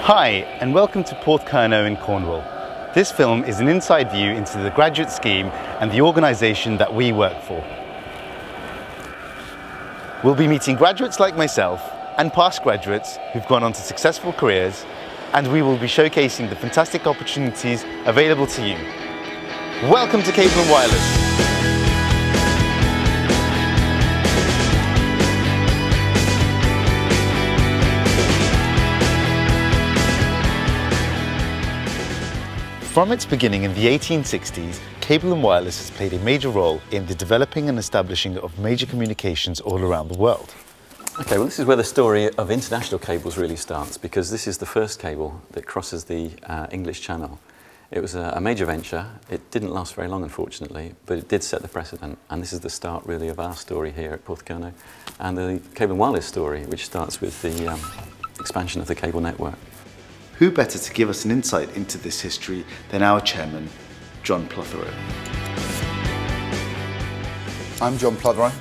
Hi, and welcome to Porthcurno in Cornwall. This film is an inside view into the graduate scheme and the organisation that we work for. We'll be meeting graduates like myself and past graduates who've gone on to successful careers, and we will be showcasing the fantastic opportunities available to you. Welcome to Cable & Wireless. From its beginning in the 1860s, Cable & Wireless has played a major role in the developing and establishing of major communications all around the world. Okay, well this is where the story of international cables really starts, because this is the first cable that crosses the English Channel. It was a major venture. It didn't last very long, unfortunately, but it did set the precedent, and this is the start really of our story here at Porthcurno, and the Cable & Wireless story, which starts with the expansion of the cable network. Who better to give us an insight into this history than our chairman, John Plotheroe. I'm John Plotheroe,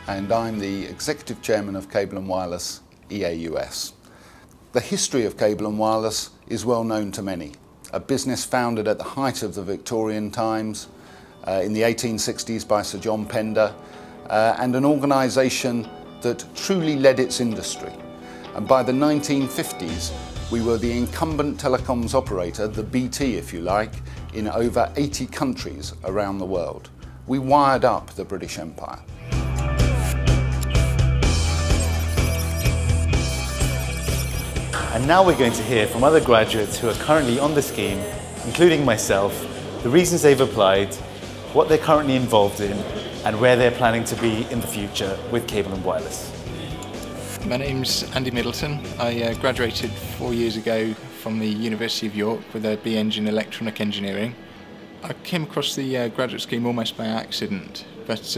and I'm the Executive Chairman of Cable & Wireless EAUS. The history of Cable & Wireless is well known to many. A business founded at the height of the Victorian times, in the 1860s by Sir John Pender, and an organisation that truly led its industry. And by the 1950s, we were the incumbent telecoms operator, the BT if you like, in over 80 countries around the world. We wired up the British Empire. And now we're going to hear from other graduates who are currently on the scheme, including myself, the reasons they've applied, what they're currently involved in, and where they're planning to be in the future with Cable & Wireless. My name's Andy Middleton. I graduated 4 years ago from the University of York with a BEng in electronic engineering. I came across the graduate scheme almost by accident, but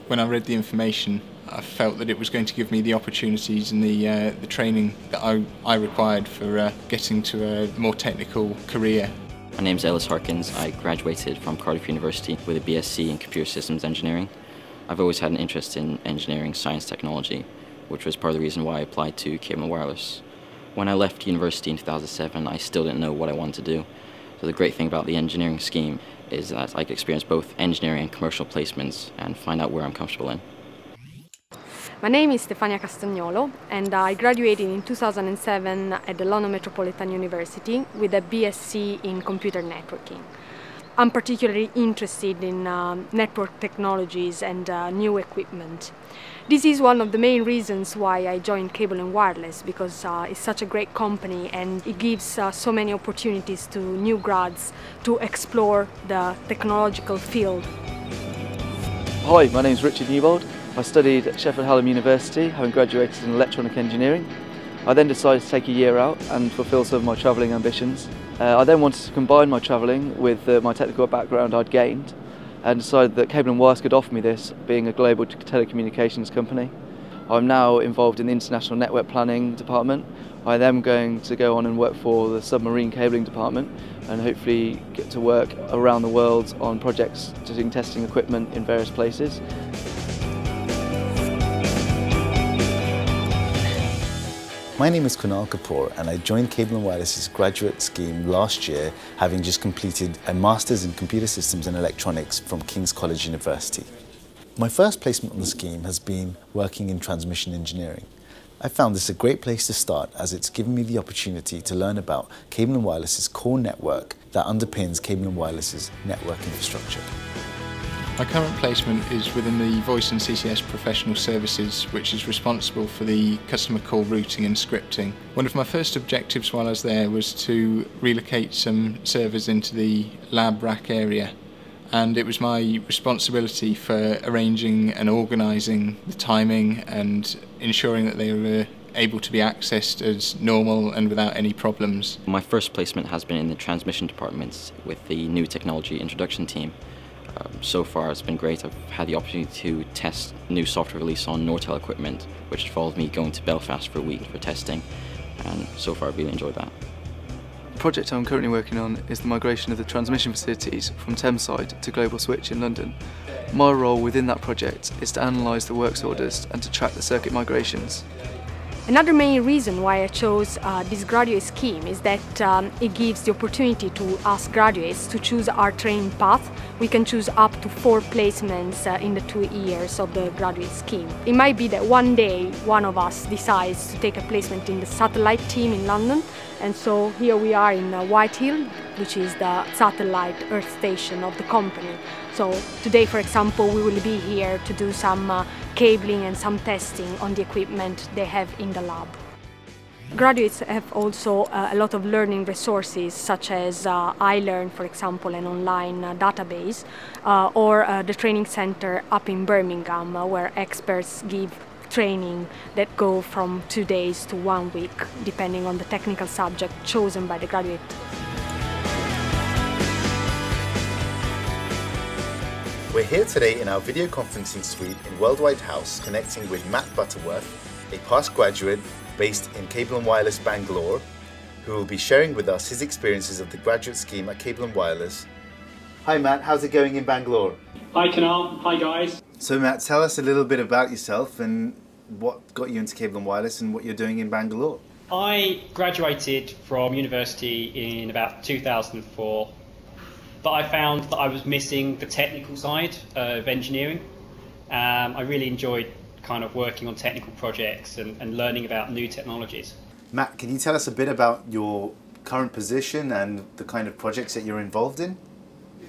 when I read the information I felt that it was going to give me the opportunities and the training that I required for getting to a more technical career. My name's Ellis Harkins. I graduated from Cardiff University with a BSc in Computer Systems Engineering. I've always had an interest in engineering, science, technology, which was part of the reason why I applied to Cable & Wireless. When I left university in 2007, I still didn't know what I wanted to do. So the great thing about the engineering scheme is that I could experience both engineering and commercial placements and find out where I'm comfortable in. My name is Stefania Castagnolo, and I graduated in 2007 at the London Metropolitan University with a BSc in Computer Networking. I'm particularly interested in network technologies and new equipment. This is one of the main reasons why I joined Cable & Wireless, because it's such a great company and it gives so many opportunities to new grads to explore the technological field. Hi, my name is Richard Newbold. I studied at Sheffield Hallam University, having graduated in electronic engineering. I then decided to take a year out and fulfil some of my travelling ambitions. I then wanted to combine my travelling with my technical background I'd gained, and decided that Cable & Wireless could offer me this, being a global telecommunications company. I'm now involved in the International Network Planning department. I am going to go on and work for the submarine cabling department and hopefully get to work around the world on projects doing testing equipment in various places. My name is Kunal Kapoor, and I joined Cable & Wireless's graduate scheme last year, having just completed a Masters in Computer Systems and Electronics from King's College University. My first placement on the scheme has been working in transmission engineering. I found this a great place to start, as it's given me the opportunity to learn about Cable & Wireless's core network that underpins Cable & Wireless's network infrastructure. My current placement is within the Voice and CCS Professional Services, which is responsible for the customer call routing and scripting. One of my first objectives while I was there was to relocate some servers into the lab rack area, and it was my responsibility for arranging and organising the timing and ensuring that they were able to be accessed as normal and without any problems. My first placement has been in the transmission departments with the new technology introduction team. So far it's been great. I've had the opportunity to test new software release on Nortel equipment, which involved me going to Belfast for a week for testing, and so far I've really enjoyed that. The project I'm currently working on is the migration of the transmission facilities from Thameside to Global Switch in London. My role within that project is to analyse the works orders and to track the circuit migrations. Another main reason why I chose this graduate scheme is that it gives the opportunity to us graduates to choose our training path. We can choose up to 4 placements in the 2 years of the graduate scheme. It might be that one day one of us decides to take a placement in the satellite team in London, and so here we are in Whitehill, which is the satellite Earth station of the company. So today, for example, we will be here to do some cabling and some testing on the equipment they have in the lab. Graduates have also a lot of learning resources, such as iLearn, for example, an online database, or the training center up in Birmingham, where experts give training that go from 2 days to 1 week, depending on the technical subject chosen by the graduate. We're here today in our video conferencing suite in Worldwide House, connecting with Matt Butterworth, a past graduate based in Cable & Wireless Bangalore, who will be sharing with us his experiences of the graduate scheme at Cable & Wireless. Hi Matt, how's it going in Bangalore? Hi Kunal, hi guys. So Matt, tell us a little bit about yourself and what got you into Cable & Wireless and what you're doing in Bangalore. I graduated from university in about 2004, but I found that I was missing the technical side of engineering. I really enjoyed kind of working on technical projects and learning about new technologies. Matt, can you tell us a bit about your current position and the kind of projects that you're involved in?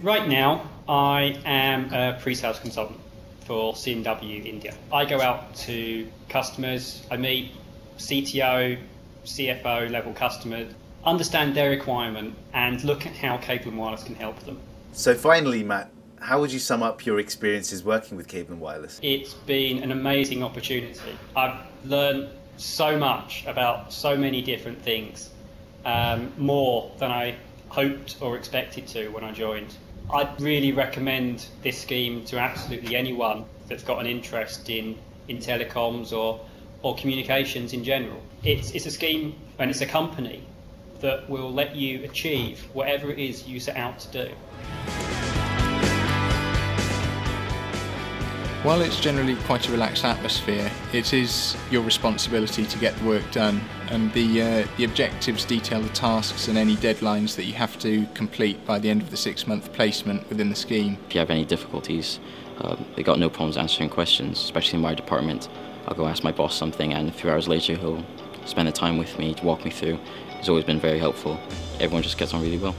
Right now, I am a pre-sales consultant for C&W India. I go out to customers, I meet CTO, CFO level customers, understand their requirement and look at how Cable & Wireless can help them. So finally, Matt, how would you sum up your experiences working with Cable & Wireless? It's been an amazing opportunity. I've learned so much about so many different things, more than I hoped or expected to when I joined. I'd really recommend this scheme to absolutely anyone that's got an interest in telecoms or communications in general. It's a scheme and it's a company that will let you achieve whatever it is you set out to do. While it's generally quite a relaxed atmosphere, it is your responsibility to get the work done, and the objectives detail the tasks and any deadlines that you have to complete by the end of the 6-month placement within the scheme. If you have any difficulties, they got no problems answering questions, especially in my department. I'll go ask my boss something and a few hours later he'll spend the time with me to walk me through. He's always been very helpful. Everyone just gets on really well.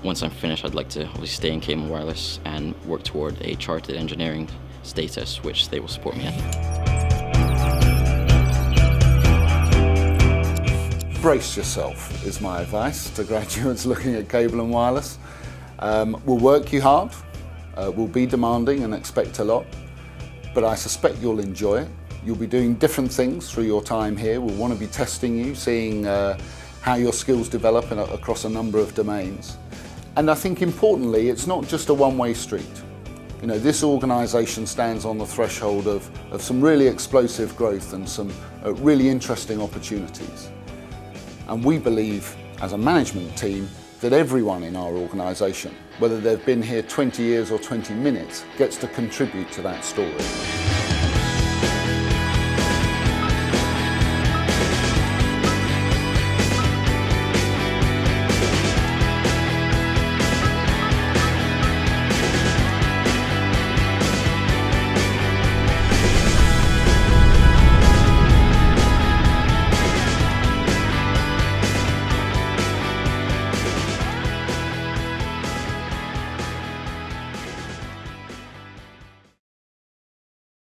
Once I'm finished, I'd like to obviously stay in Cable & Wireless and work toward a chartered engineering status, which they will support me at. Brace yourself is my advice to graduates looking at Cable & Wireless. We'll work you hard, we'll be demanding and expect a lot, but I suspect you'll enjoy it. You'll be doing different things through your time here. We'll want to be testing you, seeing how your skills develop across a number of domains. And I think importantly, it's not just a one-way street. You know, this organisation stands on the threshold of some really explosive growth and some really interesting opportunities. And we believe, as a management team, that everyone in our organisation, whether they've been here 20 years or 20 minutes, gets to contribute to that story.